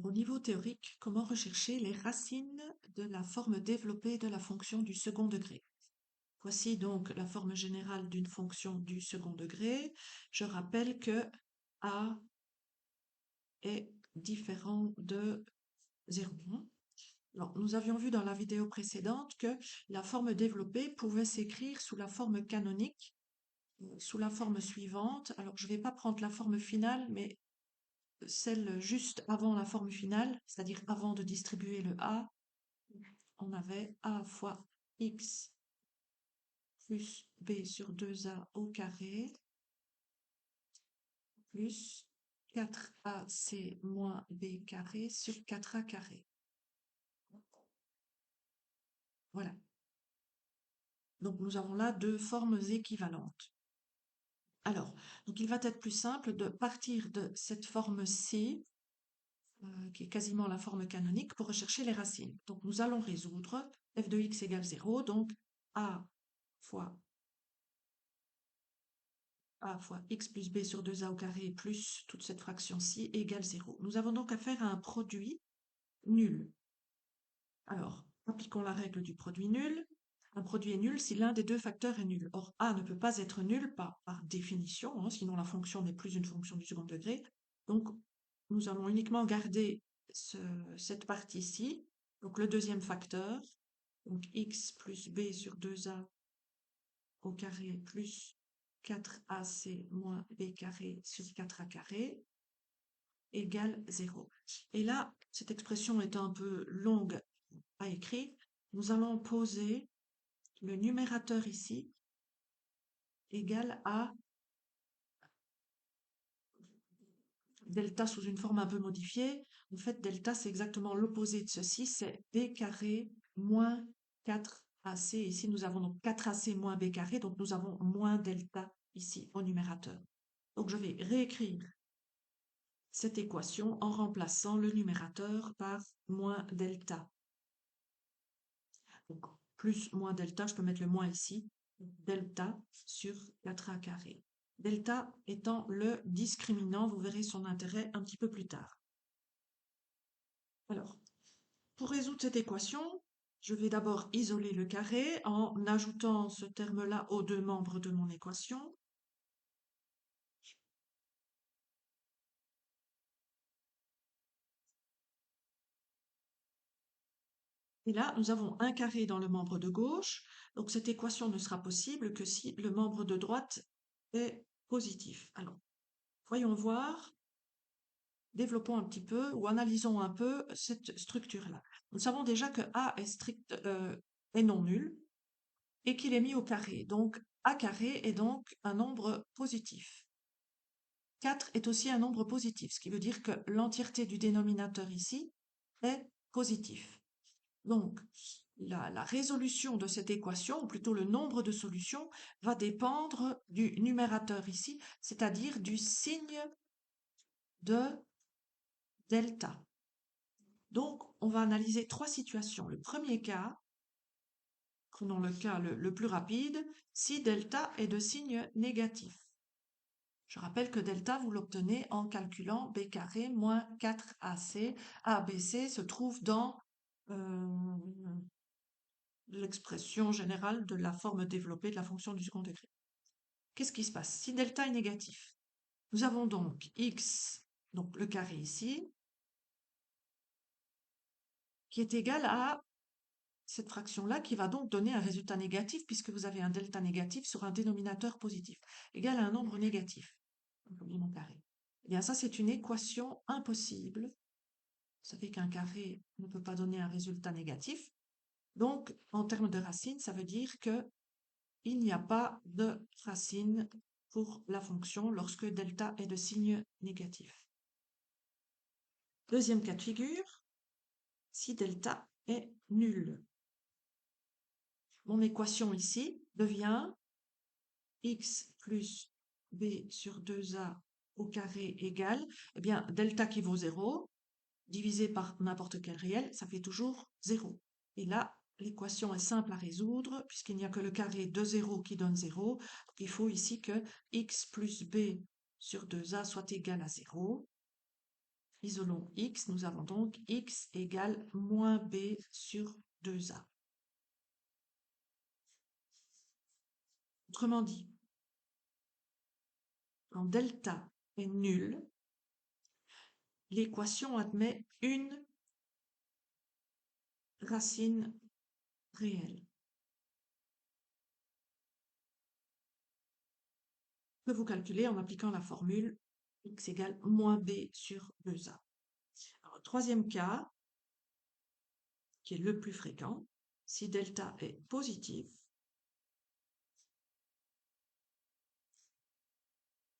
Au niveau théorique, comment rechercher les racines de la forme développée de la fonction du second degré? Voici donc la forme générale d'une fonction du second degré. Je rappelle que a est différent de 0. Alors, nous avions vu dans la vidéo précédente que la forme développée pouvait s'écrire sous la forme canonique, sous la forme suivante. Alors, je ne vais pas prendre la forme finale, mais celle juste avant la forme finale, c'est-à-dire avant de distribuer le a, on avait a fois x plus b sur 2a au carré plus 4ac moins b carré sur 4a carré. Voilà. Donc nous avons là deux formes équivalentes. Alors, donc il va être plus simple de partir de cette forme-ci, qui est quasiment la forme canonique, pour rechercher les racines. Donc nous allons résoudre f de x égale 0, donc a fois x plus b sur 2a au carré plus toute cette fraction-ci égale 0. Nous avons donc affaire à un produit nul. Alors, appliquons la règle du produit nul. Un produit est nul si l'un des deux facteurs est nul. Or, a ne peut pas être nul par définition, hein, sinon la fonction n'est plus une fonction du second degré. Donc, nous allons uniquement garder cette partie-ci, donc le deuxième facteur, donc x plus b sur 2a au carré plus 4ac moins b carré sur 4a carré égale 0. Et là, cette expression est un peu longue à écrire. Nous allons poser le numérateur ici égal à delta sous une forme un peu modifiée. En fait, delta, c'est exactement l'opposé de ceci, c'est b carré moins 4ac. Ici, nous avons donc 4ac moins b carré, donc nous avons moins delta ici au numérateur. Donc, je vais réécrire cette équation en remplaçant le numérateur par moins delta. Donc, plus moins delta, je peux mettre le moins ici, delta sur 4a carré. Delta étant le discriminant, vous verrez son intérêt un petit peu plus tard. Alors, pour résoudre cette équation, je vais d'abord isoler le carré en ajoutant ce terme-là aux deux membres de mon équation. Et là, nous avons un carré dans le membre de gauche, donc cette équation ne sera possible que si le membre de droite est positif. Alors, voyons voir, développons un petit peu ou analysons un peu cette structure-là. Nous savons déjà que A est strict, est non nul et qu'il est mis au carré. Donc, A carré est donc un nombre positif. 4 est aussi un nombre positif, ce qui veut dire que l'entièreté du dénominateur ici est positif. Donc, la résolution de cette équation, ou plutôt le nombre de solutions, va dépendre du numérateur ici, c'est-à-dire du signe de delta. Donc, on va analyser trois situations. Le premier cas, prenons le cas le plus rapide, si delta est de signe négatif. Je rappelle que delta, vous l'obtenez en calculant b carré moins 4ac. ABC se trouve dans l'expression générale de la forme développée de la fonction du second degré. Qu'est-ce qui se passe si delta est négatif? Nous avons donc x, donc le carré ici, qui est égal à cette fraction-là, qui va donc donner un résultat négatif, puisque vous avez un delta négatif sur un dénominateur positif, égal à un nombre négatif, mon carré. Eh bien, ça, c'est une équation impossible. Vous savez qu'un carré ne peut pas donner un résultat négatif. Donc, en termes de racine, ça veut dire que il n'y a pas de racine pour la fonction lorsque delta est de signe négatif. Deuxième cas de figure, si delta est nul. Mon équation ici devient x plus b sur 2a au carré égale, eh bien, delta qui vaut 0, divisé par n'importe quel réel, ça fait toujours 0. Et là, l'équation est simple à résoudre, puisqu'il n'y a que le carré de 0 qui donne 0. Donc, il faut ici que x plus b sur 2a soit égal à 0. Isolons x, nous avons donc x égale moins b sur 2a. Autrement dit, quand delta est nul, l'équation admet une racine réelle. Que vous calculez en appliquant la formule x égale moins b sur 2a. Alors, troisième cas, qui est le plus fréquent, si delta est positif,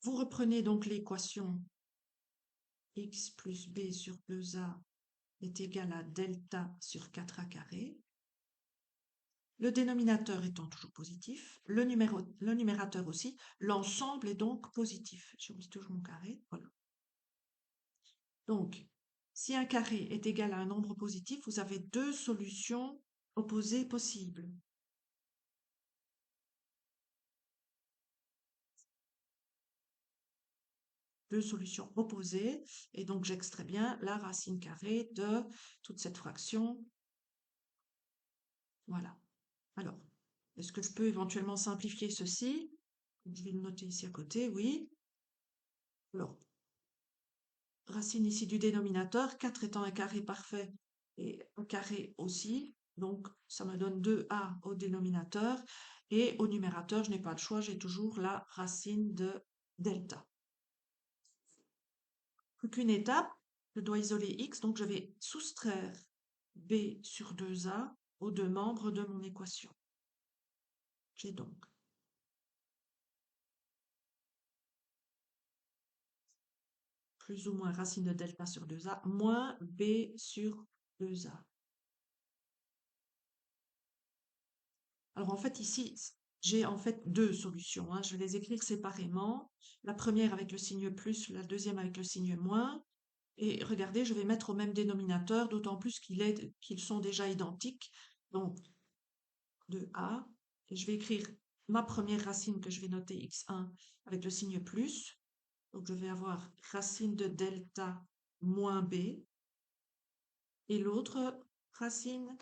vous reprenez donc l'équation x plus b sur 2a est égal à delta sur 4a carré. Le dénominateur étant toujours positif, le numérateur aussi, l'ensemble est donc positif. J'oublie toujours mon carré, voilà. Donc, si un carré est égal à un nombre positif, vous avez deux solutions opposées possibles. Deux solutions opposées, et donc j'extrais bien la racine carrée de toute cette fraction. Voilà. Alors, est-ce que je peux éventuellement simplifier ceci? Je vais le noter ici à côté, oui. Alors, racine ici du dénominateur, 4 étant un carré parfait et un carré aussi, donc ça me donne 2a au dénominateur, et au numérateur, je n'ai pas le choix, j'ai toujours la racine de delta. Plus qu'une étape, je dois isoler x, donc je vais soustraire b sur 2a aux deux membres de mon équation. J'ai donc plus ou moins racine de delta sur 2a moins b sur 2a. Alors en fait ici, j'ai en fait deux solutions, hein. Je vais les écrire séparément. La première avec le signe plus, la deuxième avec le signe moins. Et regardez, je vais mettre au même dénominateur, d'autant plus qu'ils sont déjà identiques. Donc 2a. Et je vais écrire ma première racine que je vais noter x1 avec le signe plus. Donc je vais avoir racine de delta moins b. Et l'autre racine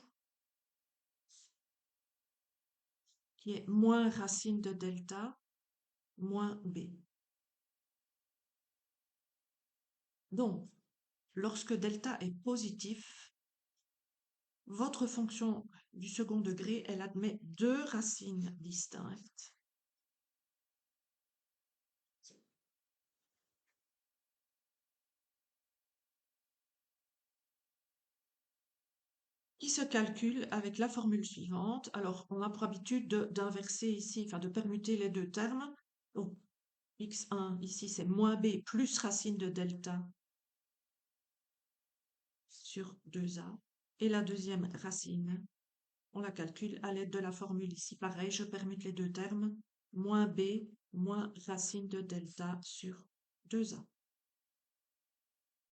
qui est moins racine de delta moins b. Donc, lorsque delta est positif, votre fonction du second degré, elle admet deux racines distinctes. Qui se calculent avec la formule suivante. Alors, on a pour habitude d'inverser ici, enfin de permuter les deux termes. Donc, x1, ici, c'est moins b plus racine de delta sur 2a. Et la deuxième racine, on la calcule à l'aide de la formule ici. Pareil, je permute les deux termes. Moins b moins racine de delta sur 2a.